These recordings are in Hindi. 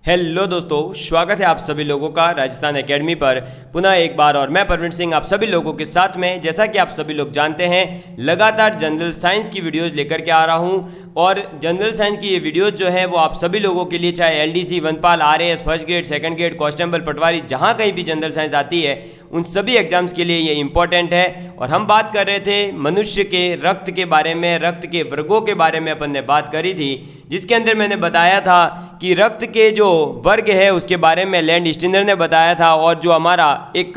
हेलो दोस्तों, स्वागत है आप सभी लोगों का राजस्थान एकेडमी पर पुनः एक बार। और मैं परवीन सिंह आप सभी लोगों के साथ में, जैसा कि आप सभी लोग जानते हैं, लगातार जनरल साइंस की वीडियोस लेकर के आ रहा हूं। और जनरल साइंस की ये वीडियोस जो है वो आप सभी लोगों के लिए, चाहे एलडीसी, वनपाल, RAS, first grade, second grade, constable, patwari, जहां कहीं भी जनरल साइंस आती है उन सभी एग्जाम्स के लिए ये इंपॉर्टेंट है। और हम बात कर रहे थे मनुष्य के रक्त के बारे में, रक्त के वर्गों के बारे में अपन ने बात करी थी, जिसके अंदर मैंने बताया था कि रक्त के जो वर्ग है उसके बारे में लैंड स्टीनर ने बताया था। और जो हमारा एक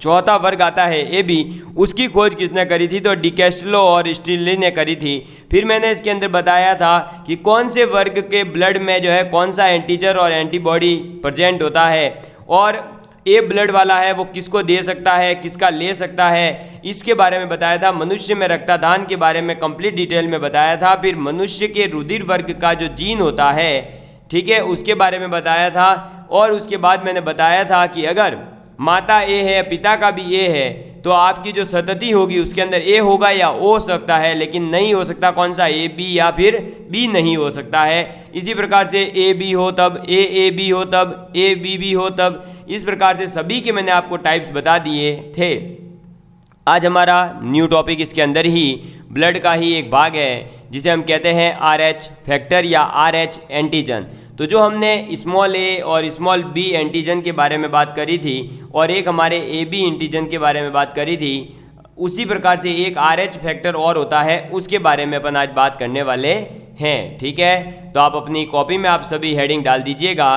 चौथा वर्ग आता है ए बी, उसकी खोज किसने करी थी? तो डी कैस्टलो और स्टिनली ने करी थी। फिर मैंने इसके अंदर बताया था कि कौन से वर्ग के ब्लड में जो है कौन सा एंटीजन और एंटीबॉडी प्रेजेंट होता है, और ए ब्लड वाला है वो किसको दे सकता है, किसका ले सकता है, इसके बारे में बताया था। मनुष्य में रक्तदान के बारे में कंप्लीट डिटेल में बताया था। फिर मनुष्य के रुधिर वर्ग का जो जीन होता है, ठीक है, उसके बारे में बताया था। और उसके बाद मैंने बताया था कि अगर माता ए है, पिता का भी ए है, तो आपकी जो संतति होगी उसके अंदर ए होगा या ओ हो सकता है, लेकिन नहीं हो सकता कौन सा, ए बी या फिर बी नहीं हो सकता है। इसी प्रकार से ए बी हो तब, ए बी हो तब, ए बी हो तब, इस प्रकार से सभी के मैंने आपको टाइप्स बता दिए थे। आज हमारा न्यू टॉपिक इसके अंदर ही ब्लड का ही एक भाग है, जिसे हम कहते हैं RH फैक्टर या RH एंटीजन। तो जो हमने स्मॉल ए और स्मॉल बी एंटीजन के बारे में बात करी थी, और एक हमारे AB एंटीजन के बारे में बात करी थी, उसी प्रकार से एक RH फैक्टर और होता है, उसके बारे में अपन आज बात करने वाले हैं। ठीक है, तो आप अपनी कॉपी में आप सभी हेडिंग डाल दीजिएगा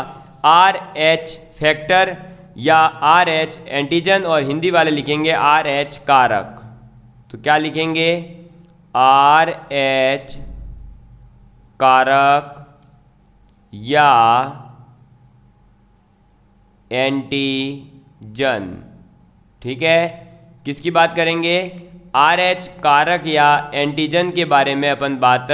RH फैक्टर या RH एंटीजन, और हिंदी वाले लिखेंगे RH कारक। तो क्या लिखेंगे? RH कारक या एंटीजन। ठीक है, किसकी बात करेंगे? RH कारक या एंटीजन के बारे में अपन बात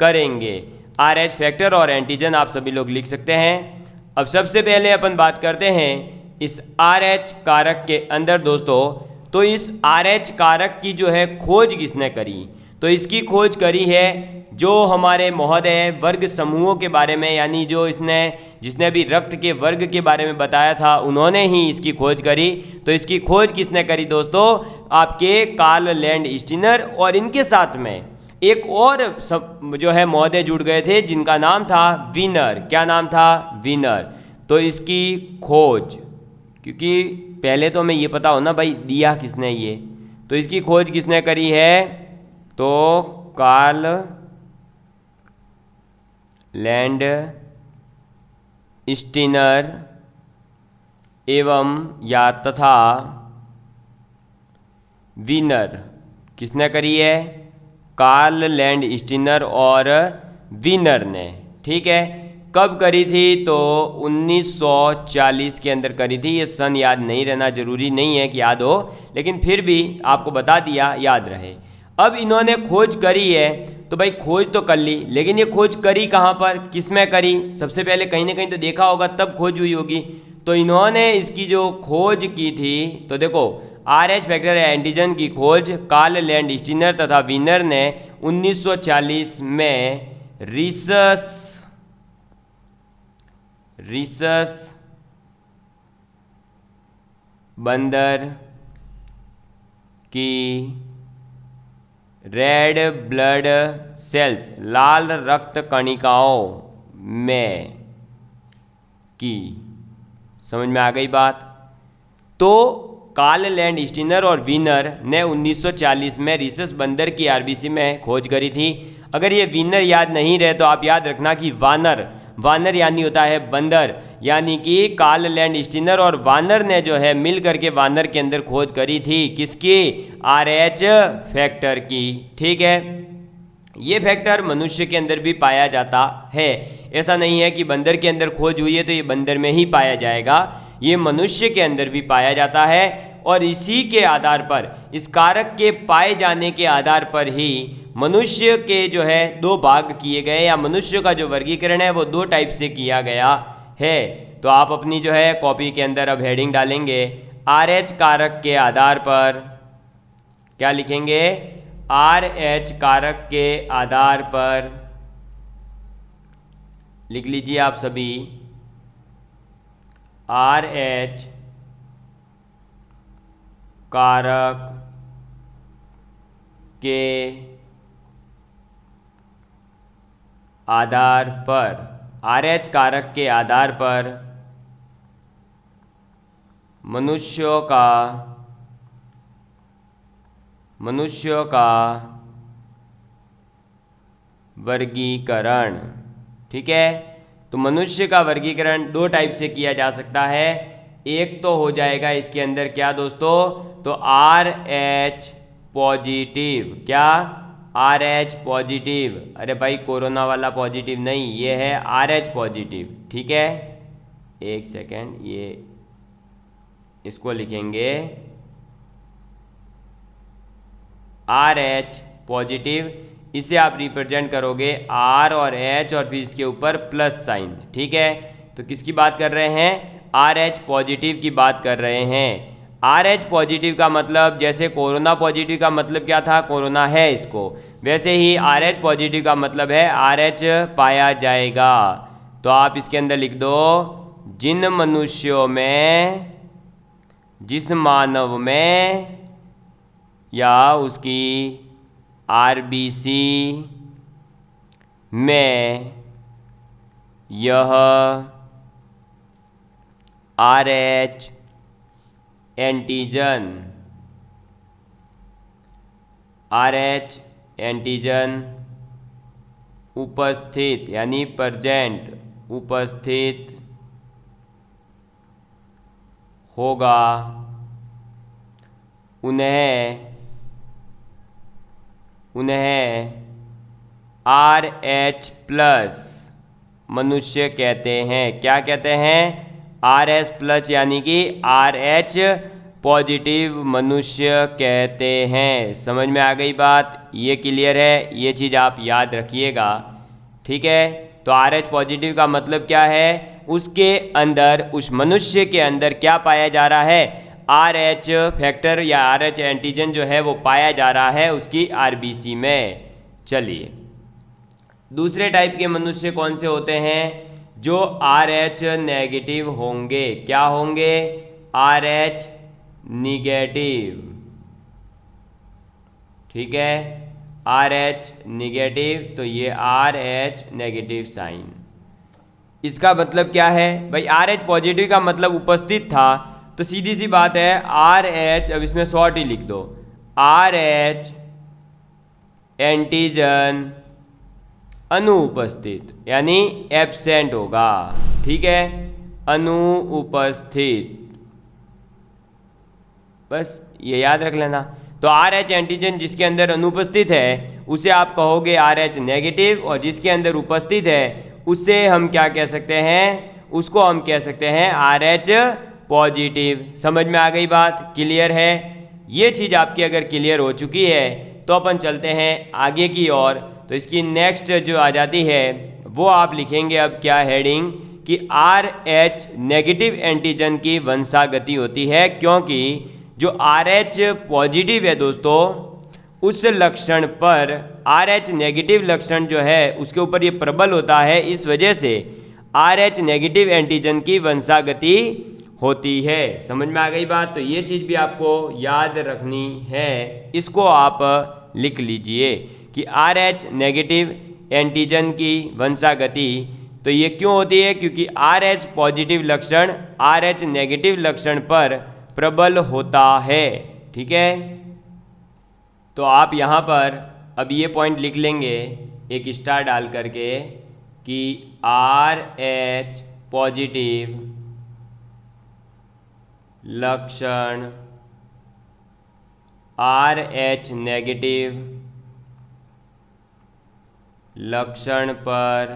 करेंगे। RH फैक्टर और एंटीजन आप सभी लोग लिख सकते हैं। अब सबसे पहले अपन बात करते हैं इस RH कारक के अंदर दोस्तों। तो इस RH कारक की जो है खोज किसने करी? तो इसकी खोज करी है जो हमारे महोदय वर्ग समूहों के बारे में, यानी जो जिसने अभी रक्त के वर्ग के बारे में बताया था, उन्होंने ही इसकी खोज करी। तो इसकी खोज किसने करी दोस्तों? आपके कार्ल लैंड स्टीनर। और इनके साथ में एक और जो है महोदय जुड़ गए थे, जिनका नाम था वीनर। क्या नाम था? वीनर। तो इसकी खोज, क्योंकि पहले तो हमें ये पता हो ना भाई दिया किसने ये, तो इसकी खोज किसने करी है? तो कार्ल लैंड स्टीनर एवं या तथा वीनर। किसने करी है? कार्ल लैंड स्टीनर और वीनर ने। ठीक है, कब करी थी? तो 1940 के अंदर करी थी। ये सन याद नहीं रहना जरूरी नहीं है कि याद हो, लेकिन फिर भी आपको बता दिया, याद रहे। अब इन्होंने खोज करी है, तो भाई खोज तो कर ली, लेकिन ये खोज करी कहाँ पर, किस में करी? सबसे पहले कहीं ना कहीं तो देखा होगा, तब खोज हुई होगी। तो इन्होंने इसकी जो खोज की थी, तो देखो RH फैक्टर या एंटीजन की खोज कार्ल लैंड स्टीनर तथा वीनर ने 1940 में रिसस बंदर की रेड ब्लड सेल्स, लाल रक्त कणिकाओं में की। समझ में आ गई बात? तो कार्ल लैंड स्टीनर और वीनर ने 1940 में रिसस बंदर की RBC में खोज करी थी। अगर ये वीनर याद नहीं रहे तो आप याद रखना कि वानर यानी होता है बंदर, यानी कि कार्ल लैंड स्टीनर और वानर ने जो है मिल करके वानर के अंदर खोज करी थी। किसकी? RH फैक्टर की। ठीक है, ये फैक्टर मनुष्य के अंदर भी पाया जाता है। ऐसा नहीं है कि बंदर के अंदर खोज हुई है तो ये बंदर में ही पाया जाएगा, ये मनुष्य के अंदर भी पाया जाता है। और इसी के आधार पर, इस कारक के पाए जाने के आधार पर ही मनुष्य के जो है दो भाग किए गए, या मनुष्य का जो वर्गीकरण है वो दो टाइप से किया गया है। तो आप अपनी जो है कॉपी के अंदर अब हेडिंग डालेंगे RH कारक के आधार पर। क्या लिखेंगे? RH कारक के आधार पर लिख लीजिए आप सभी। RH कारक के आधार पर, RH कारक के आधार पर मनुष्यों का वर्गीकरण। ठीक है, तो मनुष्य का वर्गीकरण दो टाइप से किया जा सकता है। एक तो हो जाएगा इसके अंदर क्या दोस्तों, तो RH पॉजिटिव। क्या, RH पॉजिटिव। अरे भाई कोरोना वाला पॉजिटिव नहीं, ये है RH पॉजिटिव। ठीक है, एक सेकेंड, ये इसको लिखेंगे RH पॉजिटिव। इसे आप रिप्रेजेंट करोगे R और H और फिर इसके ऊपर प्लस साइन। ठीक है, तो किसकी बात कर रहे हैं, RH पॉजिटिव की बात कर रहे हैं। RH पॉजिटिव का मतलब, जैसे कोरोना पॉजिटिव का मतलब क्या था, कोरोना है इसको, वैसे ही RH पॉजिटिव का मतलब है RH पाया जाएगा। तो आप इसके अंदर लिख दो, जिन मनुष्यों में, जिस मानव में या उसकी RBC में यह RH एंटीजन उपस्थित, यानी प्रेजेंट, उपस्थित होगा, उन्हें RH प्लस मनुष्य कहते हैं। क्या कहते हैं, RH प्लस, यानी कि RH पॉजिटिव मनुष्य कहते हैं। समझ में आ गई बात, ये क्लियर है, ये चीज़ आप याद रखिएगा। ठीक है, तो RH पॉजिटिव का मतलब क्या है, उसके अंदर, उस मनुष्य के अंदर क्या पाया जा रहा है, RH फैक्टर या RH एंटीजन जो है वो पाया जा रहा है उसकी RBC में। चलिए, दूसरे टाइप के मनुष्य कौन से होते हैं, जो RH नेगेटिव होंगे। क्या होंगे, RH निगेटिव। ठीक है, RH निगेटिव, तो ये RH नेगेटिव साइन। इसका मतलब क्या है भाई, RH पॉजिटिव का मतलब उपस्थित था, तो सीधी सी बात है RH, अब इसमें शॉर्ट ही लिख दो, RH एंटीजन अनुपस्थित, यानी एब्सेंट होगा। ठीक है, अनुपस्थित, बस ये याद रख लेना। तो RH एंटीजन जिसके अंदर अनुपस्थित है उसे आप कहोगे RH नेगेटिव, और जिसके अंदर उपस्थित है उसे हम क्या कह सकते हैं, उसको हम कह सकते हैं RH पॉजिटिव। समझ में आ गई बात, क्लियर है। ये चीज़ आपकी अगर क्लियर हो चुकी है तो अपन चलते हैं आगे की ओर। तो इसकी नेक्स्ट जो आ जाती है वो आप लिखेंगे अब क्या हेडिंग, कि RH नेगेटिव एंटीजन की वंशागति होती है, क्योंकि जो RH पॉजिटिव है दोस्तों, उस लक्षण पर RH नेगेटिव लक्षण जो है उसके ऊपर ये प्रबल होता है, इस वजह से RH नेगेटिव एंटीजन की वंशागति होती है। समझ में आ गई बात, तो ये चीज़ भी आपको याद रखनी है, इसको आप लिख लीजिए कि RH नेगेटिव एंटीजन की वंशागति, तो ये क्यों होती है, क्योंकि RH पॉजिटिव लक्षण RH नेगेटिव लक्षण पर प्रबल होता है। ठीक है, तो आप यहाँ पर अब ये पॉइंट लिख लेंगे एक स्टार डाल करके कि RH पॉजिटिव लक्षण RH नेगेटिव लक्षण पर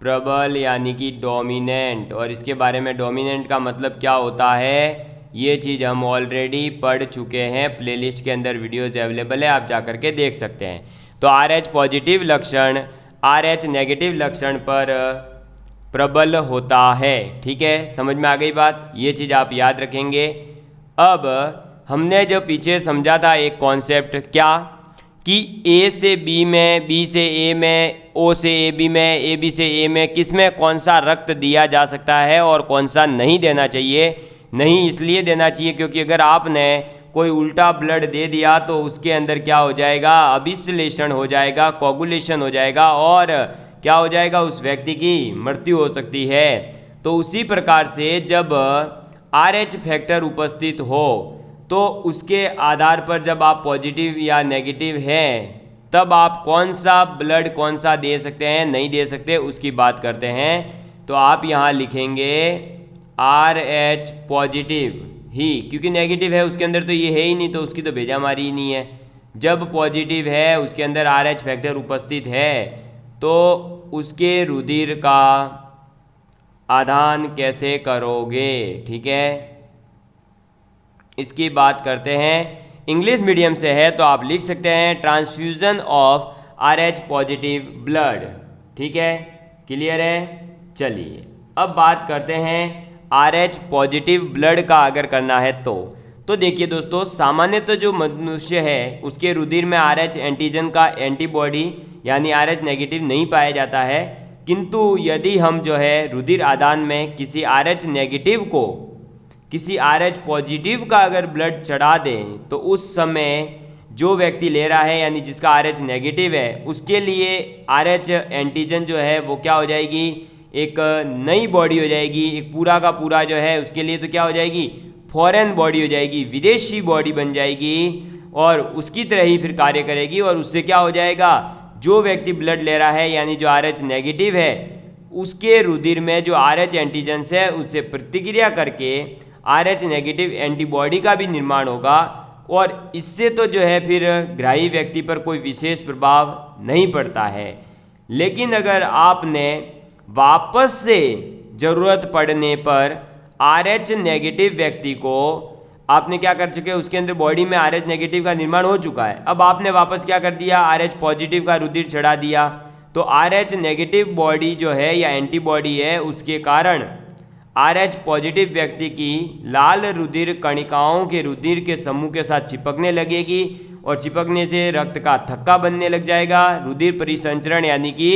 प्रबल, यानी कि डोमिनेंट। और इसके बारे में डोमिनेंट का मतलब क्या होता है, ये चीज़ हम ऑलरेडी पढ़ चुके हैं, प्लेलिस्ट के अंदर वीडियोज़ अवेलेबल है, आप जा कर के देख सकते हैं। तो RH पॉजिटिव लक्षण RH नेगेटिव लक्षण पर प्रबल होता है। ठीक है, समझ में आ गई बात, ये चीज़ आप याद रखेंगे। अब हमने जो पीछे समझा था एक कॉन्सेप्ट, क्या कि A से B में, B से A में ओ से ए बी में, ए बी से ए में, किस में कौन सा रक्त दिया जा सकता है और कौन सा नहीं देना चाहिए। नहीं इसलिए देना चाहिए क्योंकि अगर आपने कोई उल्टा ब्लड दे दिया तो उसके अंदर क्या हो जाएगा, अभिश्लेषण हो जाएगा, कोगुलेशन हो जाएगा और क्या हो जाएगा, उस व्यक्ति की मृत्यु हो सकती है। तो उसी प्रकार से जब RH फैक्टर उपस्थित हो तो उसके आधार पर जब आप पॉजिटिव या नेगेटिव हैं तब आप कौन सा ब्लड कौन सा दे सकते हैं, नहीं दे सकते, उसकी बात करते हैं। तो आप यहाँ लिखेंगे RH पॉजिटिव ही, क्योंकि नेगेटिव है उसके अंदर तो ये है ही नहीं, तो उसकी तो भेजामारी ही नहीं है। जब पॉजिटिव है उसके अंदर RH फैक्टर उपस्थित है तो उसके रुधिर का आदान कैसे करोगे, ठीक है, इसकी बात करते हैं। इंग्लिश मीडियम से है तो आप लिख सकते हैं transfusion of RH positive blood, ठीक है, क्लियर है। चलिए अब बात करते हैं RH पॉजिटिव ब्लड का अगर करना है तो देखिए दोस्तों, सामान्यतः जो मनुष्य है उसके रुधिर में RH एंटीजन का एंटीबॉडी यानी RH नेगेटिव नहीं पाया जाता है, किंतु यदि हम जो है रुधिर आदान में किसी RH नेगेटिव को किसी RH पॉजिटिव का अगर ब्लड चढ़ा दें तो उस समय जो व्यक्ति ले रहा है यानी जिसका RH नेगेटिव है उसके लिए RH एंटीजन जो है वो क्या हो जाएगी, एक नई बॉडी हो जाएगी, एक पूरा का पूरा जो है उसके लिए तो क्या हो जाएगी, फॉरेन बॉडी हो जाएगी, विदेशी बॉडी बन जाएगी और उसकी तरह ही फिर कार्य करेगी। और उससे क्या हो जाएगा, जो व्यक्ति ब्लड ले रहा है यानी जो RH नेगेटिव है उसके रुधिर में जो RH एंटीजन्स है उससे प्रतिक्रिया करके RH नेगेटिव एंटीबॉडी का भी निर्माण होगा और इससे तो जो है फिर ग्राही व्यक्ति पर कोई विशेष प्रभाव नहीं पड़ता है। लेकिन अगर आपने वापस से ज़रूरत पड़ने पर RH नेगेटिव व्यक्ति को आपने क्या कर चुके, उसके अंदर बॉडी में RH नेगेटिव का निर्माण हो चुका है, अब आपने वापस क्या कर दिया, RH पॉजिटिव का रुधिर चढ़ा दिया, तो RH नेगेटिव बॉडी जो है या एंटीबॉडी है उसके कारण RH पॉजिटिव व्यक्ति की लाल रुधिर कणिकाओं के रुधिर के समूह के साथ चिपकने लगेगी और चिपकने से रक्त का थक्का बनने लग जाएगा, रुधिर परिसंचरण यानी कि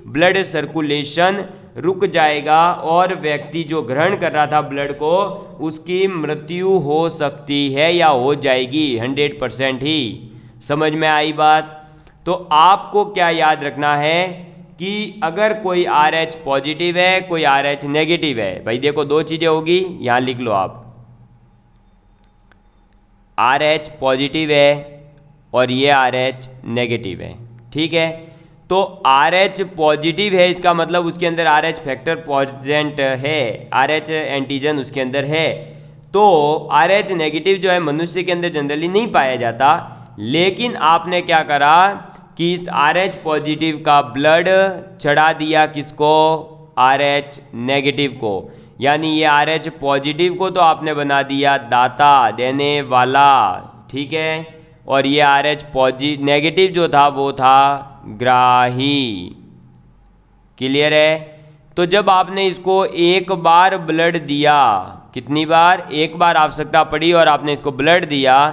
ब्लड सर्कुलेशन रुक जाएगा और व्यक्ति जो ग्रहण कर रहा था ब्लड को उसकी मृत्यु हो सकती है या हो जाएगी 100% ही। समझ में आई बात। तो आपको क्या याद रखना है कि अगर कोई RH पॉजिटिव है कोई RH नेगेटिव है, भाई देखो दो चीज़ें होगी, यहाँ लिख लो आप, RH पॉजिटिव है और ये RH नेगेटिव है, ठीक है। तो RH पॉजिटिव है इसका मतलब उसके अंदर RH फैक्टर प्रेजेंट है, RH एंटीजन उसके अंदर है। तो RH नेगेटिव जो है मनुष्य के अंदर जनरली नहीं पाया जाता, लेकिन आपने क्या करा कि इस RH पॉजिटिव का ब्लड चढ़ा दिया किसको, RH नेगेटिव को, यानी ये RH पॉजिटिव को तो आपने बना दिया दाता, देने वाला, ठीक है, और ये RH नेगेटिव जो था वो था ग्राही, क्लियर है। तो जब आपने इसको एक बार ब्लड दिया, कितनी बार, एक बार आवश्यकता पड़ी और आपने इसको ब्लड दिया,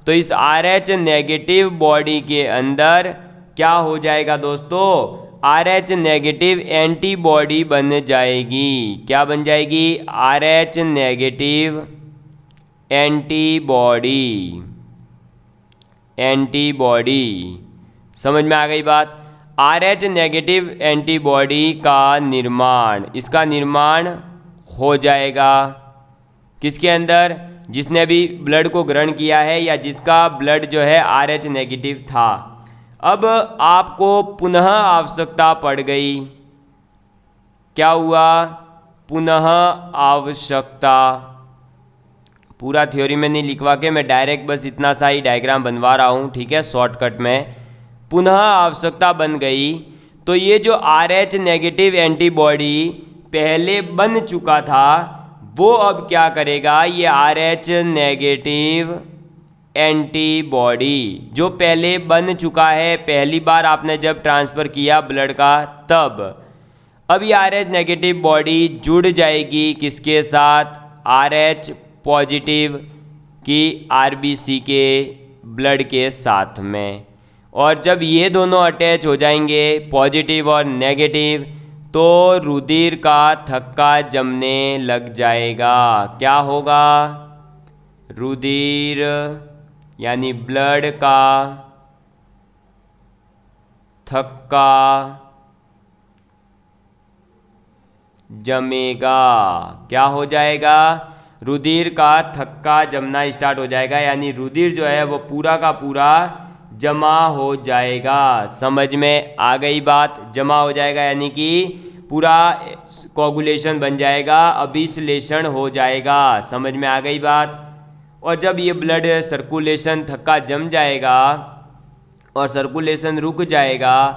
तो इस RH नेगेटिव बॉडी के अंदर क्या हो जाएगा दोस्तों, RH नेगेटिव एंटीबॉडी बन जाएगी। क्या बन जाएगी, RH नेगेटिव एंटीबॉडी, समझ में आ गई बात। RH नेगेटिव एंटीबॉडी का निर्माण, इसका निर्माण हो जाएगा किसके अंदर, जिसने भी ब्लड को ग्रहण किया है या जिसका ब्लड जो है RH नेगेटिव था। अब आपको पुनः आवश्यकता पड़ गई, क्या हुआ, पुनः आवश्यकता, पूरा थ्योरी में नहीं लिखवा के मैं डायरेक्ट बस इतना सा ही डायग्राम बनवा रहा हूँ, ठीक है, शॉर्टकट में। पुनः आवश्यकता बन गई तो ये जो RH नेगेटिव एंटीबॉडी पहले बन चुका था वो अब क्या करेगा, ये RH नेगेटिव एंटीबॉडी जो पहले बन चुका है, पहली बार आपने जब ट्रांसफ़र किया ब्लड का तब, अब ये RH नेगेटिव बॉडी जुड़ जाएगी किसके साथ, RH पॉजिटिव की RBC के ब्लड के साथ में, और जब ये दोनों अटैच हो जाएंगे पॉजिटिव और नेगेटिव, तो रुधिर का थक्का जमने लग जाएगा। क्या होगा? रुधिर यानी ब्लड का थक्का जमेगा। क्या हो जाएगा? रुधिर का थक्का जमना स्टार्ट हो जाएगा, यानी रुधिर जो है वो पूरा का पूरा जमा हो जाएगा। समझ में आ गई बात? जमा हो जाएगा यानी कि पूरा कोगुलेशन बन जाएगा, अभिश्लेषण हो जाएगा। समझ में आ गई बात? और जब ये ब्लड सर्कुलेशन थक्का जम जाएगा और सर्कुलेशन रुक जाएगा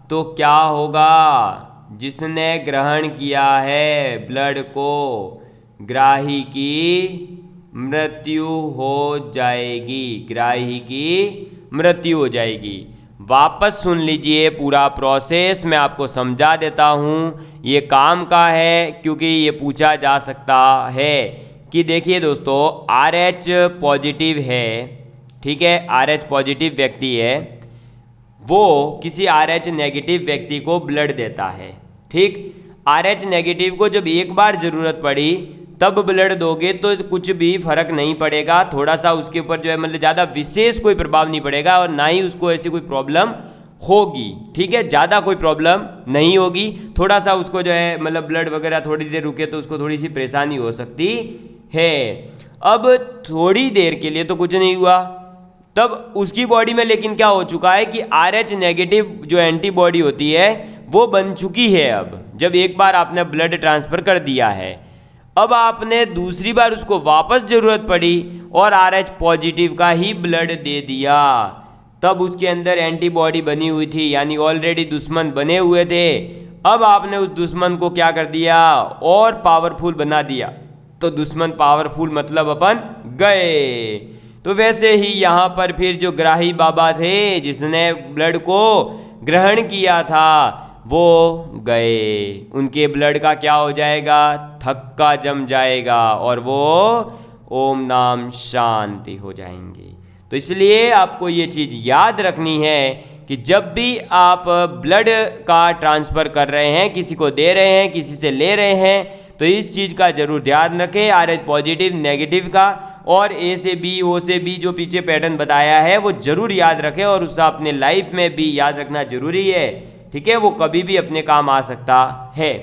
तो क्या होगा? जिसने ग्रहण किया है ब्लड को, ग्राही की मृत्यु हो जाएगी। ग्राही की मृत्यु हो जाएगी। वापस सुन लीजिए पूरा प्रोसेस, मैं आपको समझा देता हूँ। ये काम का है क्योंकि ये पूछा जा सकता है कि देखिए दोस्तों, RH पॉजिटिव है, ठीक है, RH पॉजिटिव व्यक्ति है, वो किसी RH नेगेटिव व्यक्ति को ब्लड देता है। ठीक, RH नेगेटिव को जब एक बार ज़रूरत पड़ी तब ब्लड दोगे तो कुछ भी फर्क नहीं पड़ेगा, थोड़ा सा उसके ऊपर जो है मतलब ज़्यादा विशेष कोई प्रभाव नहीं पड़ेगा और ना ही उसको ऐसी कोई प्रॉब्लम होगी। ठीक है, ज़्यादा कोई प्रॉब्लम नहीं होगी। थोड़ा सा उसको जो है मतलब ब्लड वगैरह थोड़ी देर रुके तो उसको थोड़ी सी परेशानी हो सकती है। अब थोड़ी देर के लिए तो कुछ नहीं हुआ, तब उसकी बॉडी में लेकिन क्या हो चुका है कि RH नेगेटिव जो एंटीबॉडी होती है वो बन चुकी है। अब जब एक बार आपने ब्लड ट्रांसफ़र कर दिया है, अब आपने दूसरी बार उसको वापस ज़रूरत पड़ी और RH पॉजिटिव का ही ब्लड दे दिया, तब उसके अंदर एंटीबॉडी बनी हुई थी, यानी ऑलरेडी दुश्मन बने हुए थे। अब आपने उस दुश्मन को क्या कर दिया? और पावरफुल बना दिया। तो दुश्मन पावरफुल मतलब अपन गए। तो वैसे ही यहाँ पर फिर जो ग्राही बाबा थे जिसने ब्लड को ग्रहण किया था वो गए, उनके ब्लड का क्या हो जाएगा? थक्का जम जाएगा और वो ओम नाम शांति हो जाएंगे। तो इसलिए आपको ये चीज़ याद रखनी है कि जब भी आप ब्लड का ट्रांसफ़र कर रहे हैं, किसी को दे रहे हैं, किसी से ले रहे हैं, तो इस चीज़ का ज़रूर ध्यान रखें, RH पॉजिटिव नेगेटिव का और A से B O से B जो पीछे पैटर्न बताया है वो ज़रूर याद रखें और उसे अपने लाइफ में भी याद रखना ज़रूरी है। ठीक है, वो कभी भी अपने काम आ सकता है।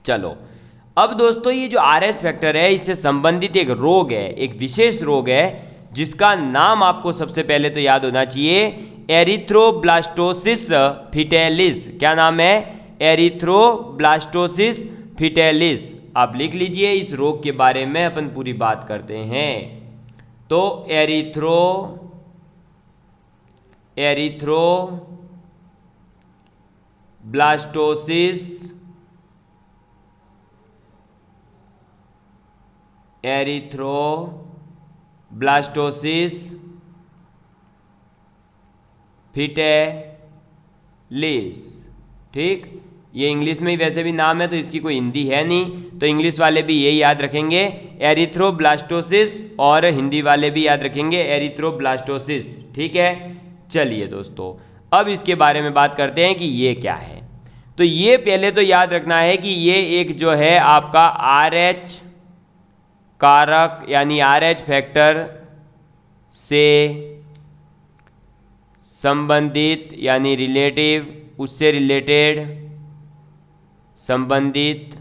चलो, अब दोस्तों ये जो RH फैक्टर है इससे संबंधित एक रोग है, एक विशेष रोग है जिसका नाम आपको सबसे पहले तो याद होना चाहिए, एरिथ्रोब्लास्टोसिस फिटेलिस। क्या नाम है? Erythroblastosis fetalis. आप लिख लीजिए, इस रोग के बारे में अपन पूरी बात करते हैं। तो एरिथ्रोब्लास्टोसिस फिटेलिस। ठीक, ये इंग्लिश में ही वैसे भी नाम है तो इसकी कोई हिंदी है नहीं, तो इंग्लिश वाले भी यही याद रखेंगे एरिथ्रोब्लास्टोसिस और हिंदी वाले भी याद रखेंगे एरिथ्रोब्लास्टोसिस। ठीक है, चलिए दोस्तों अब इसके बारे में बात करते हैं कि ये क्या है। तो ये पहले तो याद रखना है कि ये एक जो है आपका RH कारक यानी RH फैक्टर से संबंधित यानी रिलेटिव, उससे रिलेटेड संबंधित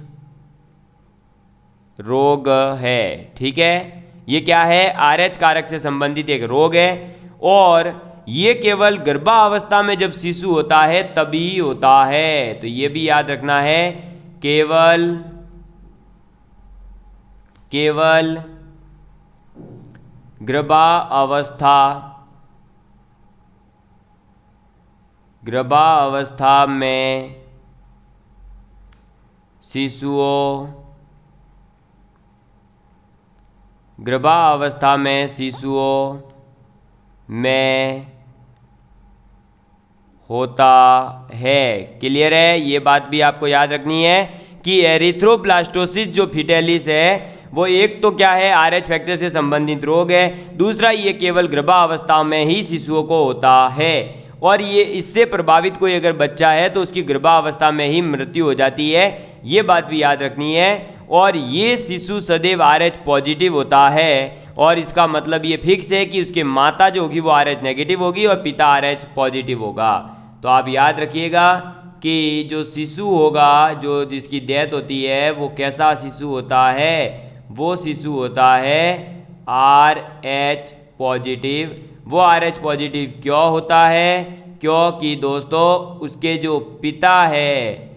रोग है। ठीक है, ये क्या है? RH कारक से संबंधित एक रोग है और ये केवल गर्भावस्था में जब शिशु होता है तभी होता है। तो ये भी याद रखना है, केवल गर्भावस्था में शिशुओं में होता है। क्लियर है? ये बात भी आपको याद रखनी है कि एरिथ्रोब्लास्टोसिस जो फिटेलिस है वो एक तो क्या है? RH फैक्टर से संबंधित रोग है, दूसरा ये केवल गर्भावस्था में ही शिशुओं को होता है और ये इससे प्रभावित कोई अगर बच्चा है तो उसकी गर्भावस्था में ही मृत्यु हो जाती है, ये बात भी याद रखनी है। और ये शिशु सदैव RH पॉजिटिव होता है और इसका मतलब ये फिक्स है कि उसकी माता जो होगी वो RH नेगेटिव होगी और पिता RH पॉजिटिव होगा। तो आप याद रखिएगा कि जो शिशु होगा, जो जिसकी डेथ होती है, वो कैसा शिशु होता है? वो शिशु होता है RH पॉजिटिव। वो RH पॉजिटिव क्यों होता है? क्योंकि दोस्तों उसके जो पिता है,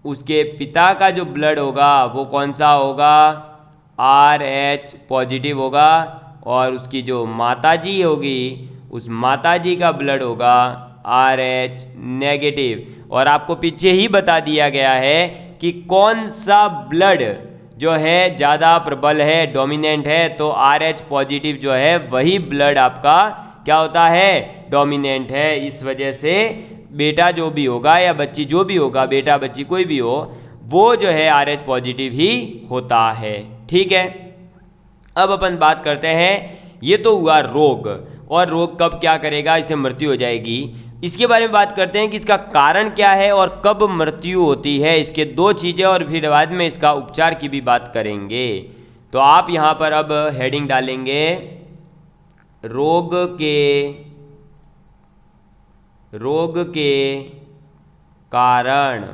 उसके पिता का जो ब्लड होगा वो कौन सा होगा? RH पॉजिटिव होगा। और उसकी जो माताजी होगी, उस माताजी का ब्लड होगा RH नेगेटिव। और आपको पीछे ही बता दिया गया है कि कौन सा ब्लड जो है ज़्यादा प्रबल है, डोमिनेंट है, तो RH पॉजिटिव जो है वही ब्लड आपका क्या होता है? डोमिनेंट है। इस वजह से बेटा जो भी होगा या बच्ची जो भी होगा, बेटा बच्ची कोई भी हो, वो जो है RH पॉजिटिव ही होता है। ठीक है, अब अपन बात करते हैं, ये तो हुआ रोग, और रोग कब क्या करेगा, इससे मृत्यु हो जाएगी। इसके बारे में बात करते हैं कि इसका कारण क्या है और कब मृत्यु होती है। इसके दो चीज़ें, और फिर बाद में इसका उपचार की भी बात करेंगे। तो आप यहाँ पर अब हेडिंग डालेंगे रोग के कारण।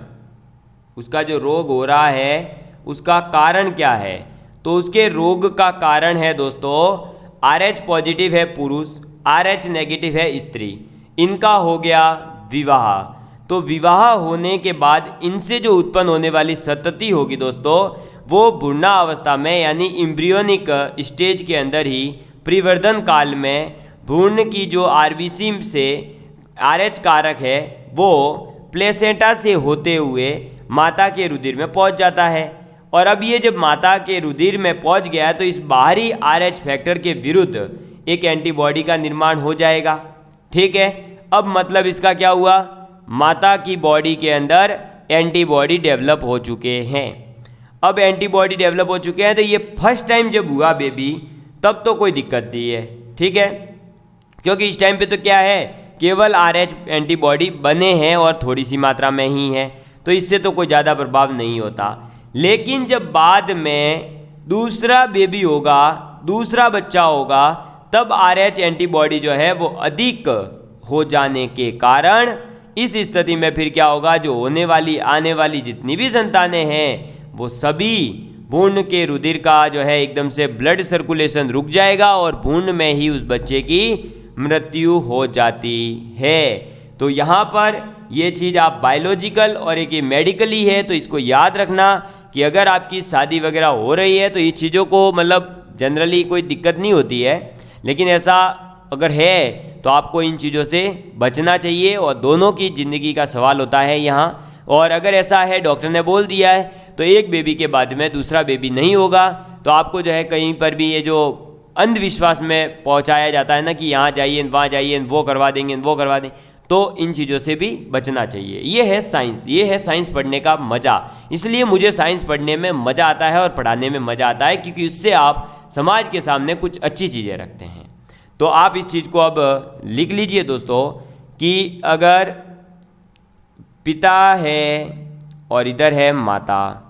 उसका जो रोग हो रहा है उसका कारण क्या है? तो उसके रोग का कारण है दोस्तों, RH पॉजिटिव है पुरुष, RH नेगेटिव है स्त्री। इनका हो गया विवाह। तो विवाह होने के बाद इनसे जो उत्पन्न होने वाली संतति होगी दोस्तों, वो भ्रूण अवस्था में यानी एम्ब्रियोनिक स्टेज के अंदर ही परिवर्धन काल में भ्रूण की जो RBC से RH कारक है वो प्लेसेंटा से होते हुए माता के रुधिर में पहुंच जाता है। और अब ये जब माता के रुधिर में पहुंच गया तो इस बाहरी RH फैक्टर के विरुद्ध एक एंटीबॉडी का निर्माण हो जाएगा। ठीक है, अब मतलब इसका क्या हुआ? माता की बॉडी के अंदर एंटीबॉडी डेवलप हो चुके हैं। अब एंटीबॉडी डेवलप हो चुके हैं तो ये फर्स्ट टाइम जब हुआ बेबी, तब तो कोई दिक्कत नहीं है। ठीक है, क्योंकि इस टाइम पे तो क्या है, केवल RH एंटीबॉडी बने हैं और थोड़ी सी मात्रा में ही है, तो इससे तो कोई ज़्यादा प्रभाव नहीं होता। लेकिन जब बाद में दूसरा बेबी होगा, दूसरा बच्चा होगा, तब RH एंटीबॉडी जो है वो अधिक हो जाने के कारण इस स्थिति में फिर क्या होगा, जो होने वाली आने वाली जितनी भी संतानें हैं वो सभी भ्रूण के रुधिर का जो है एकदम से ब्लड सर्कुलेशन रुक जाएगा और भ्रूण में ही उस बच्चे की मृत्यु हो जाती है। तो यहाँ पर ये चीज़ आप बायोलॉजिकल और एक मेडिकली है, तो इसको याद रखना कि अगर आपकी शादी वगैरह हो रही है तो ये चीज़ों को मतलब जनरली कोई दिक्कत नहीं होती है, लेकिन ऐसा अगर है तो आपको इन चीज़ों से बचना चाहिए और दोनों की ज़िंदगी का सवाल होता है यहाँ। और अगर ऐसा है, डॉक्टर ने बोल दिया है, तो एक बेबी के बाद में दूसरा बेबी नहीं होगा, तो आपको जो है कहीं पर भी ये जो अंधविश्वास में पहुंचाया जाता है ना कि यहाँ जाइए, वहाँ जाइए, वो करवा देंगे, वो करवा देंगे, तो इन चीज़ों से भी बचना चाहिए। ये है साइंस, ये है साइंस पढ़ने का मज़ा। इसलिए मुझे साइंस पढ़ने में मज़ा आता है और पढ़ाने में मज़ा आता है, क्योंकि उससे आप समाज के सामने कुछ अच्छी चीज़ें रखते हैं। तो आप इस चीज़ को अब लिख लीजिए दोस्तों कि अगर पिता है और इधर है माता,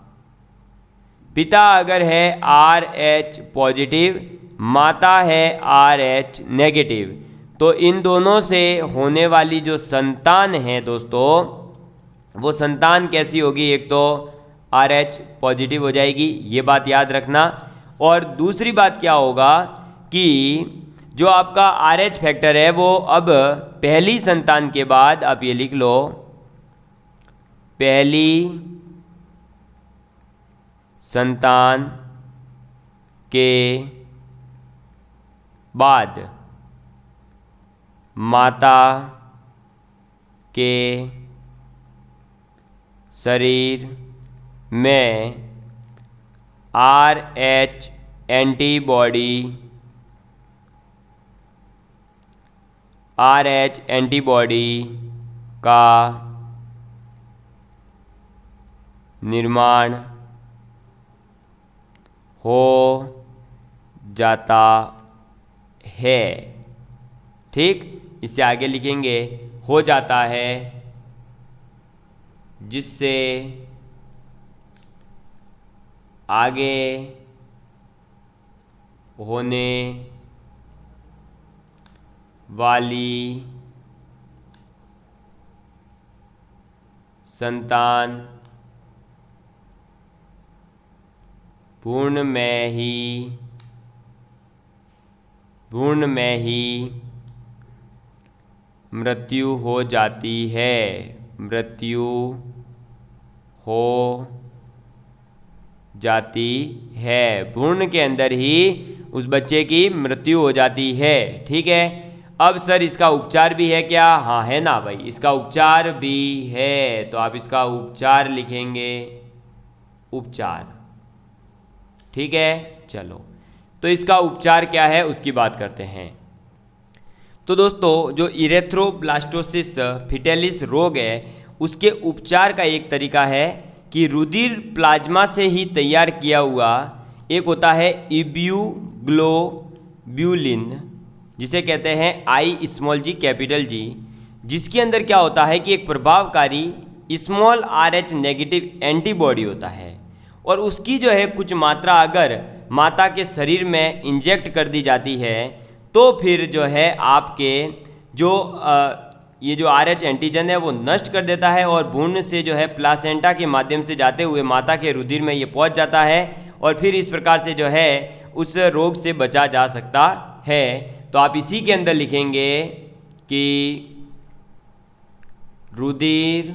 पिता अगर है RH पॉजिटिव, माता है RH नेगेटिव, तो इन दोनों से होने वाली जो संतान है दोस्तों, वो संतान कैसी होगी? एक तो RH पॉजिटिव हो जाएगी, ये बात याद रखना। और दूसरी बात क्या होगा कि जो आपका RH फैक्टर है वो अब पहली संतान के बाद, आप ये लिख लो, पहली संतान के बाद माता के शरीर में RH एंटीबॉडी का निर्माण हो जाता है। ठीक, इससे आगे लिखेंगे हो जाता है, जिससे आगे होने वाली संतान भ्रूण में ही मृत्यु हो जाती है, मृत्यु हो जाती है, भ्रूण के अंदर ही उस बच्चे की मृत्यु हो जाती है। ठीक है, अब सर इसका उपचार भी है क्या? हाँ है ना भाई, इसका उपचार भी है। तो आप इसका उपचार लिखेंगे, उपचार। ठीक है, चलो तो इसका उपचार क्या है उसकी बात करते हैं। तो दोस्तों, जो इरेथ्रोब्लास्टोसिस फिटेलिस रोग है उसके उपचार का एक तरीका है कि रुधिर प्लाज्मा से ही तैयार किया हुआ एक होता है इम्यूग्लोब्यूलिन, जिसे कहते हैं IgG, जिसके अंदर क्या होता है कि एक प्रभावकारी RH नेगेटिव एंटीबॉडी होता है, और उसकी जो है कुछ मात्रा अगर माता के शरीर में इंजेक्ट कर दी जाती है तो फिर जो है आपके जो ये जो RH एंटीजन है वो नष्ट कर देता है, और भ्रूण से जो है प्लासेंटा के माध्यम से जाते हुए माता के रुधिर में ये पहुंच जाता है, और फिर इस प्रकार से जो है उस रोग से बचा जा सकता है। तो आप इसी के अंदर लिखेंगे कि रुधिर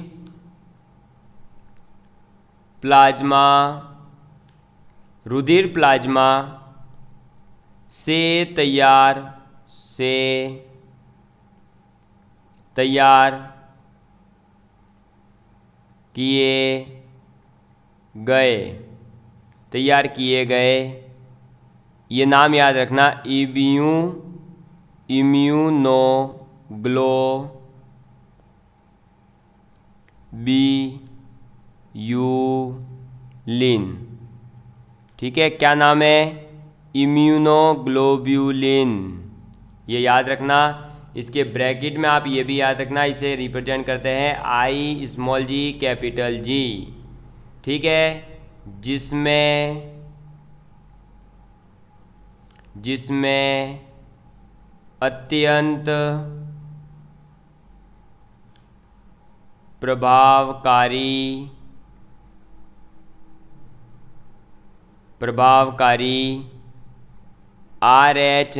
प्लाज्मा से तैयार किए गए ये नाम याद रखना, इम्यूनोग्लोब्यूलिन। ठीक है, क्या नाम है? इम्यूनोग्लोब्यूलिन, ये याद रखना। इसके ब्रैकेट में आप ये भी याद रखना, इसे रिप्रेजेंट करते हैं IG। ठीक है, जिसमें अत्यंत प्रभावकारी RH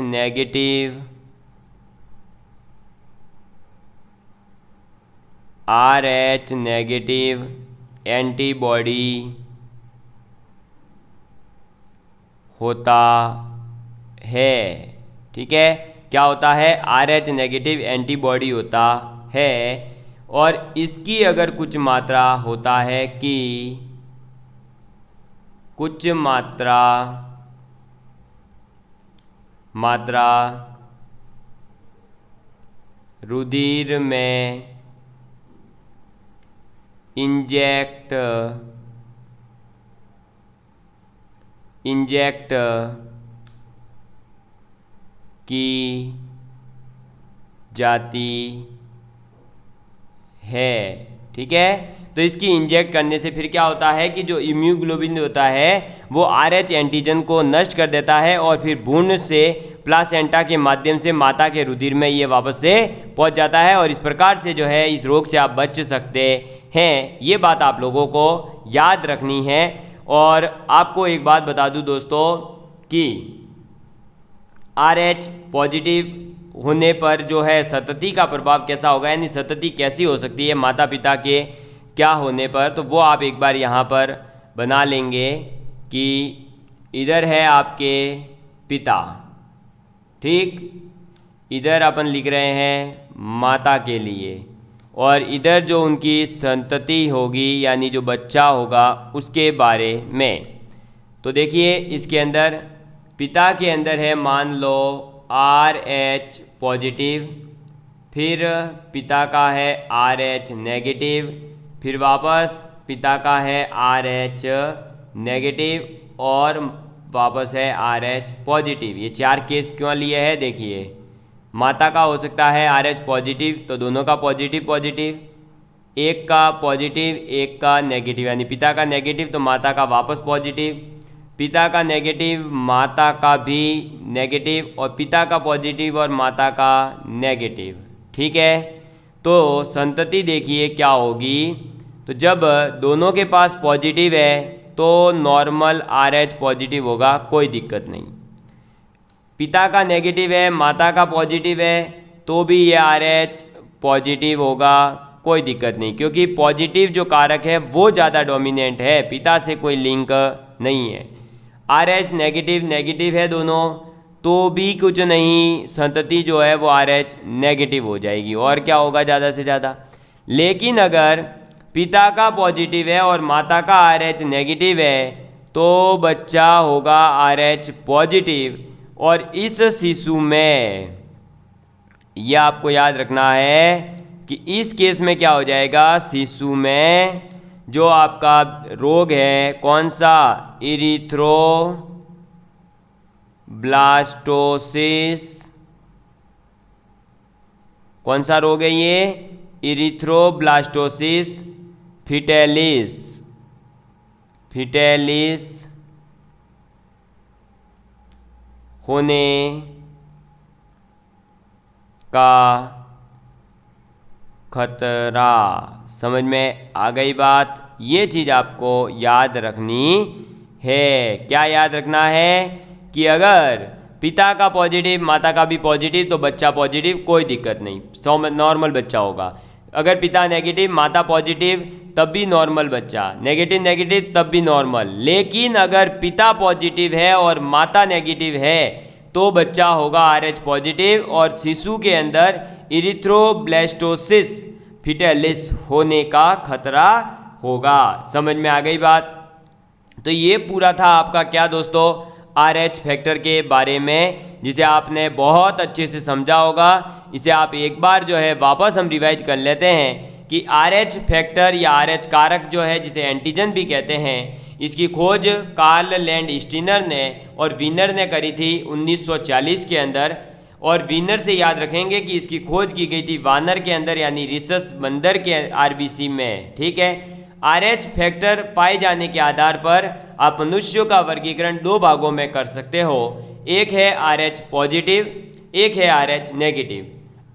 नेगेटिव एंटीबॉडी होता है। ठीक है, क्या होता है? RH नेगेटिव एंटीबॉडी होता है, और इसकी अगर कुछ मात्रा होता है कि कुछ मात्रा रुधिर में इंजेक्ट की जाती है। ठीक है, तो इसकी इंजेक्ट करने से फिर क्या होता है कि जो इम्यूग्लोबिन होता है वो RH एंटीजन को नष्ट कर देता है, और फिर भ्रूण से प्लासेंटा के माध्यम से माता के रुधिर में ये वापस से पहुंच जाता है, और इस प्रकार से जो है इस रोग से आप बच सकते हैं। ये बात आप लोगों को याद रखनी है। और आपको एक बात बता दूं दोस्तों कि RH पॉजिटिव होने पर जो है संतति का प्रभाव कैसा होगा, यानी संतति कैसी हो सकती है माता पिता के क्या होने पर, तो वो आप एक बार यहाँ पर बना लेंगे कि इधर है आपके पिता, ठीक, इधर अपन लिख रहे हैं माता के लिए, और इधर जो उनकी संतति होगी यानी जो बच्चा होगा उसके बारे में। तो देखिए इसके अंदर पिता के अंदर है मान लो RH पॉजिटिव, फिर पिता का है RH नेगेटिव, फिर वापस पिता का है RH नेगेटिव, और वापस है RH पॉजिटिव। ये 4 केस क्यों लिए हैं देखिए, माता का हो सकता है RH पॉजिटिव, तो दोनों का पॉजिटिव पॉजिटिव, एक का पॉजिटिव एक का नेगेटिव, यानी पिता का नेगेटिव तो माता का वापस पॉजिटिव, पिता का नेगेटिव माता का भी नेगेटिव, और पिता का पॉजिटिव और माता का नेगेटिव। ठीक है, तो संतति देखिए क्या होगी। तो जब दोनों के पास पॉजिटिव है तो नॉर्मल RH पॉजिटिव होगा, कोई दिक्कत नहीं। पिता का नेगेटिव है माता का पॉजिटिव है तो भी ये RH पॉजिटिव होगा, कोई दिक्कत नहीं, क्योंकि पॉजिटिव जो कारक है वो ज़्यादा डोमिनेंट है, पिता से कोई लिंक नहीं है। RH नेगेटिव नेगेटिव है दोनों तो भी कुछ नहीं, संतति जो है वो RH नेगेटिव हो जाएगी, और क्या होगा ज़्यादा से ज़्यादा। लेकिन अगर पिता का पॉजिटिव है और माता का RH नेगेटिव है तो बच्चा होगा RH पॉजिटिव, और इस शिशु में यह आपको याद रखना है कि इस केस में क्या हो जाएगा, शिशु में जो आपका रोग है कौन सा, इरिथ्रोब्लास्टोसिस, कौन सा रोग है ये, इरिथ्रोब्लास्टोसिस फिटेलिस होने का खतरा। समझ में आ गई बात, ये चीज़ आपको याद रखनी है। क्या याद रखना है कि अगर पिता का पॉजिटिव माता का भी पॉजिटिव तो बच्चा पॉजिटिव, कोई दिक्कत नहीं, नॉर्मल बच्चा होगा। अगर पिता नेगेटिव माता पॉजिटिव तब भी नॉर्मल बच्चा, नेगेटिव नेगेटिव तब भी नॉर्मल। लेकिन अगर पिता पॉजिटिव है और माता नेगेटिव है तो बच्चा होगा RH पॉजिटिव, और शिशु के अंदर इरिथ्रोब्लास्टोसिस फिटेलिस होने का खतरा होगा। समझ में आ गई बात। तो ये पूरा था आपका क्या दोस्तों, RH फैक्टर के बारे में, जिसे आपने बहुत अच्छे से समझा होगा। इसे आप एक बार जो है वापस हम रिवाइज कर लेते हैं कि RH फैक्टर या RH कारक जो है, जिसे एंटीजन भी कहते हैं, इसकी खोज कार्ल लैंडस्टीनर ने और वीनर ने करी थी 1940 के अंदर। और वीनर से याद रखेंगे कि इसकी खोज की गई थी वानर के अंदर, यानी रिसस बंदर के RBC में। ठीक है, RH फैक्टर पाए जाने के आधार पर आप मनुष्यों का वर्गीकरण दो भागों में कर सकते हो, एक है RH पॉजिटिव, एक है RH नेगेटिव।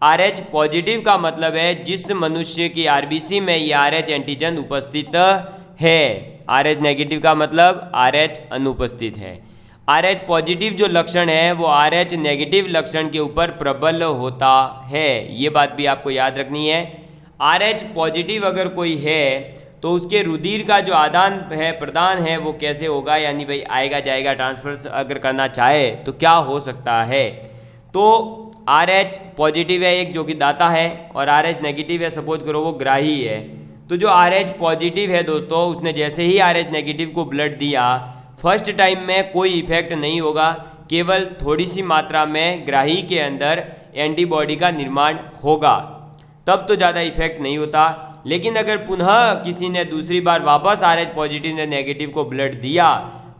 RH पॉजिटिव का मतलब है जिस मनुष्य की RBC में ये RH एंटीजन उपस्थित है, RH नेगेटिव का मतलब RH अनुपस्थित है। RH पॉजिटिव जो लक्षण है वो RH नेगेटिव लक्षण के ऊपर प्रबल होता है, ये बात भी आपको याद रखनी है। RH पॉजिटिव अगर कोई है तो उसके रुधिर का जो आदान है प्रदान है वो कैसे होगा, यानी भाई आएगा जाएगा, ट्रांसफर अगर करना चाहे तो क्या हो सकता है। तो RH पॉजिटिव है एक जो कि दाता है, और RH नेगेटिव है सपोज करो वो ग्राही है। तो जो RH पॉजिटिव है दोस्तों, उसने जैसे ही RH नेगेटिव को ब्लड दिया, फर्स्ट टाइम में कोई इफेक्ट नहीं होगा, केवल थोड़ी सी मात्रा में ग्राही के अंदर एंटीबॉडी का निर्माण होगा, तब तो ज़्यादा इफेक्ट नहीं होता। लेकिन अगर पुनः किसी ने दूसरी बार वापस RH पॉजिटिव ने नेगेटिव को ब्लड दिया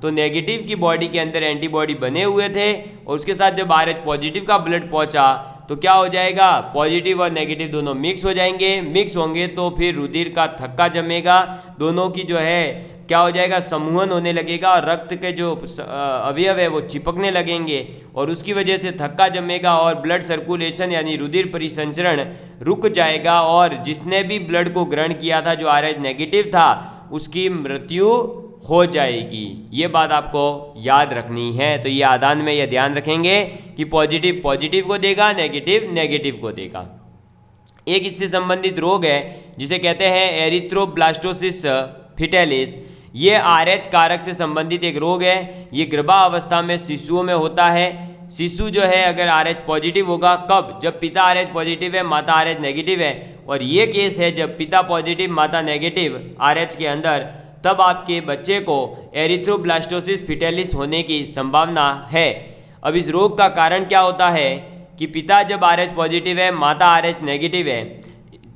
तो नेगेटिव की बॉडी के अंदर एंटीबॉडी बने हुए थे, और उसके साथ जब RH पॉजिटिव का ब्लड पहुंचा तो क्या हो जाएगा, पॉजिटिव और नेगेटिव दोनों मिक्स हो जाएंगे। मिक्स होंगे तो फिर रुधिर का थक्का जमेगा, दोनों की जो है क्या हो जाएगा, समूहन होने लगेगा, और रक्त के जो अवयव है वो चिपकने लगेंगे, और उसकी वजह से थक्का जमेगा और ब्लड सर्कुलेशन यानी रुधिर परिसंचरण रुक जाएगा, और जिसने भी ब्लड को ग्रहण किया था जो RH नेगेटिव था उसकी मृत्यु हो जाएगी। ये बात आपको याद रखनी है। तो ये आदान में ये ध्यान रखेंगे कि पॉजिटिव पॉजिटिव को देगा, नेगेटिव नेगेटिव को देगा। एक इससे संबंधित रोग है जिसे कहते हैं एरिथ्रोब्लास्टोसिस फिटेलिस। ये RH कारक से संबंधित एक रोग है। ये गर्भावस्था में शिशुओं में होता है। शिशु जो है अगर RH पॉजिटिव होगा, कब, जब पिता RH पॉजिटिव है माता RH नेगेटिव है, और ये केस है जब पिता पॉजिटिव माता नेगेटिव RH के अंदर, तब आपके बच्चे को एरिथ्रोब्लास्टोसिस फिटेलिस होने की संभावना है। अब इस रोग का कारण क्या होता है कि पिता जब RH पॉजिटिव है माता RH नेगेटिव है,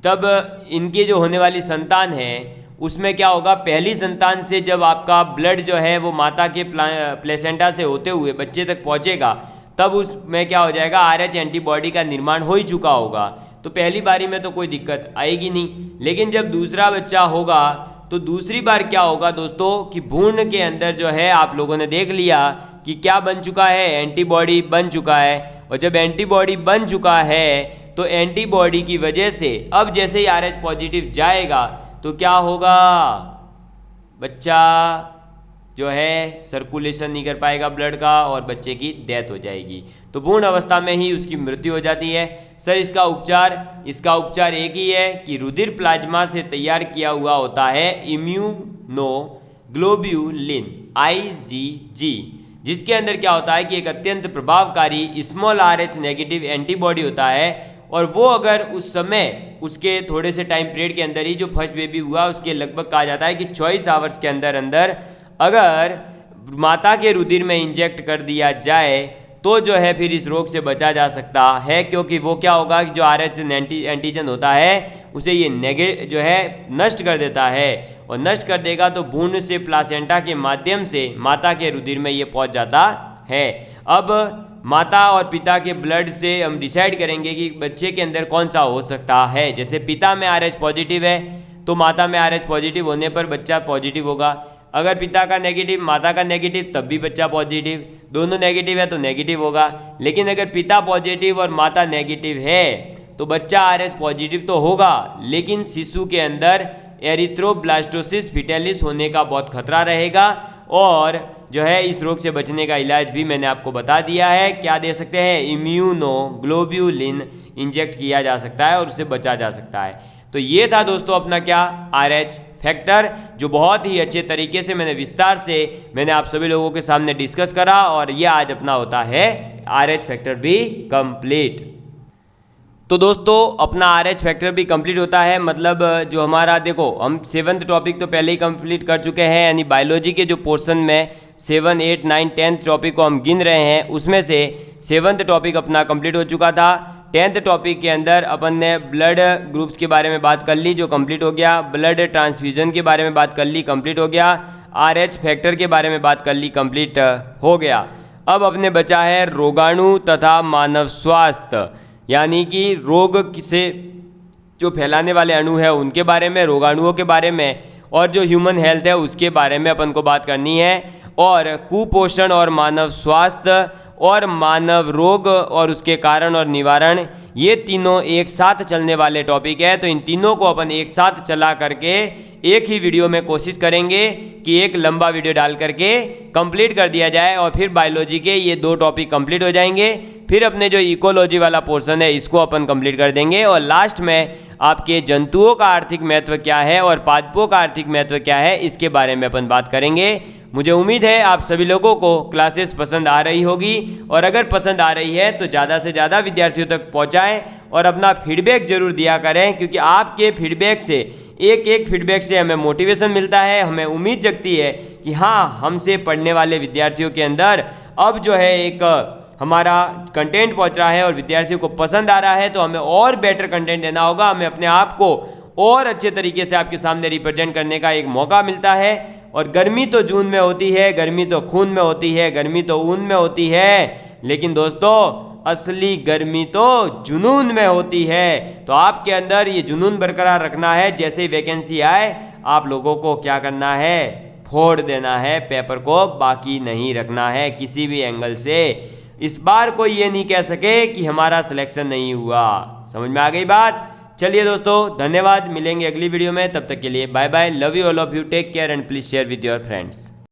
तब इनकी जो होने वाली संतान है उसमें क्या होगा, पहली संतान से जब आपका ब्लड जो है वो माता के प्लेसेंटा से होते हुए बच्चे तक पहुंचेगा, तब उसमें क्या हो जाएगा, RH एंटीबॉडी का निर्माण हो ही चुका होगा, तो पहली बारी में तो कोई दिक्कत आएगी नहीं। लेकिन जब दूसरा बच्चा होगा तो दूसरी बार क्या होगा दोस्तों कि भ्रूण के अंदर जो है आप लोगों ने देख लिया कि क्या बन चुका है, एंटीबॉडी बन चुका है। और जब एंटीबॉडी बन चुका है तो एंटीबॉडी की वजह से अब जैसे ही RH पॉजिटिव जाएगा तो क्या होगा, बच्चा जो है सर्कुलेशन नहीं कर पाएगा ब्लड का और बच्चे की डेथ हो जाएगी। तो भ्रूण अवस्था में ही उसकी मृत्यु हो जाती है। सर इसका उपचार एक ही है कि रुधिर प्लाज्मा से तैयार किया हुआ होता है इम्यूनोग्लोब्यूलिन IgG, जिसके अंदर क्या होता है कि एक अत्यंत प्रभावकारी स्मॉल RH नेगेटिव एंटीबॉडी होता है। और वो अगर उस समय उसके थोड़े से टाइम पीरियड के अंदर ही, जो फर्स्ट बेबी हुआ उसके लगभग कहा जाता है कि 24 आवर्स के अंदर अंदर अगर माता के रुधिर में इंजेक्ट कर दिया जाए तो जो है फिर इस रोग से बचा जा सकता है, क्योंकि वो क्या होगा कि जो RH एंटीजन होता है उसे ये जो है नष्ट कर देता है, और नष्ट कर देगा तो भ्रूण से प्लासेंटा के माध्यम से माता के रुधिर में ये पहुंच जाता है। अब माता और पिता के ब्लड से हम डिसाइड करेंगे कि बच्चे के अंदर कौन सा हो सकता है। जैसे पिता में RH पॉजिटिव है तो माता में RH पॉजिटिव होने पर बच्चा पॉजिटिव होगा। अगर पिता का नेगेटिव माता का नेगेटिव तब भी बच्चा पॉजिटिव, दोनों नेगेटिव है तो नेगेटिव होगा। लेकिन अगर पिता पॉजिटिव और माता नेगेटिव है तो बच्चा RH पॉजिटिव तो होगा, लेकिन शिशु के अंदर एरिथ्रोब्लास्टोसिस फिटेलिस होने का बहुत खतरा रहेगा। और जो है इस रोग से बचने का इलाज भी मैंने आपको बता दिया है, क्या दे सकते हैं, इम्यूनोग्लोब्यूलिन इंजेक्ट किया जा सकता है और उससे बचा जा सकता है। तो ये था दोस्तों अपना क्या, RH फैक्टर, जो बहुत ही अच्छे तरीके से विस्तार से मैंने आप सभी लोगों के सामने डिस्कस करा, और ये आज अपना होता है RH फैक्टर भी कंप्लीट। तो दोस्तों अपना RH फैक्टर भी कंप्लीट होता है, मतलब जो हमारा, देखो हम 7th टॉपिक तो पहले ही कंप्लीट कर चुके हैं, यानी बायोलॉजी के जो पोर्शन में 7, 8, 9, 10th टॉपिक को हम गिन रहे हैं, उसमें से 7th टॉपिक अपना कंप्लीट हो चुका था। 10th टॉपिक के अंदर अपन ने ब्लड ग्रुप्स के बारे में बात कर ली, जो कंप्लीट हो गया। ब्लड ट्रांसफ्यूजन के बारे में बात कर ली, कंप्लीट हो गया। RH फैक्टर के बारे में बात कर ली, कंप्लीट हो गया। अब अपने बचा है रोगाणु तथा मानव स्वास्थ्य, यानी कि रोग से जो फैलाने वाले अणु है उनके बारे में, रोगाणुओं के बारे में, और जो ह्यूमन हेल्थ है उसके बारे में अपन को बात करनी है। और कुपोषण और मानव स्वास्थ्य और मानव रोग और उसके कारण और निवारण, ये तीनों एक साथ चलने वाले टॉपिक है। तो इन तीनों को अपन एक साथ चला करके एक ही वीडियो में कोशिश करेंगे कि एक लंबा वीडियो डाल करके कंप्लीट कर दिया जाए, और फिर बायोलॉजी के ये 2 टॉपिक कंप्लीट हो जाएंगे। फिर अपने जो इकोलॉजी वाला पोर्शन है इसको अपन कंप्लीट कर देंगे, और लास्ट में आपके जंतुओं का आर्थिक महत्व क्या है और पादपों का आर्थिक महत्व क्या है इसके बारे में अपन बात करेंगे। मुझे उम्मीद है आप सभी लोगों को क्लासेस पसंद आ रही होगी, और अगर पसंद आ रही है तो ज़्यादा से ज़्यादा विद्यार्थियों तक पहुँचाएँ और अपना फीडबैक जरूर दिया करें, क्योंकि आपके फीडबैक से, एक फीडबैक से हमें मोटिवेशन मिलता है, हमें उम्मीद जगती है कि हाँ, हमसे पढ़ने वाले विद्यार्थियों के अंदर अब जो है एक हमारा कंटेंट पहुंच रहा है और विद्यार्थियों को पसंद आ रहा है, तो हमें और बेटर कंटेंट देना होगा। हमें अपने आप को और अच्छे तरीके से आपके सामने रिप्रेजेंट करने का एक मौका मिलता है। और गर्मी तो जून में होती है, गर्मी तो खून में होती है, गर्मी तो ऊन में होती है, लेकिन दोस्तों असली गर्मी तो जुनून में होती है। तो आपके अंदर ये जुनून बरकरार रखना है। जैसे ही वैकेंसी आए आप लोगों को क्या करना है, फोड़ देना है पेपर को, बाकी नहीं रखना है किसी भी एंगल से। इस बार कोई ये नहीं कह सके कि हमारा सिलेक्शन नहीं हुआ। समझ में आ गई बात? चलिए दोस्तों, धन्यवाद, मिलेंगे अगली वीडियो में, तब तक के लिए bye bye, love you all of you, take care and please share with your friends.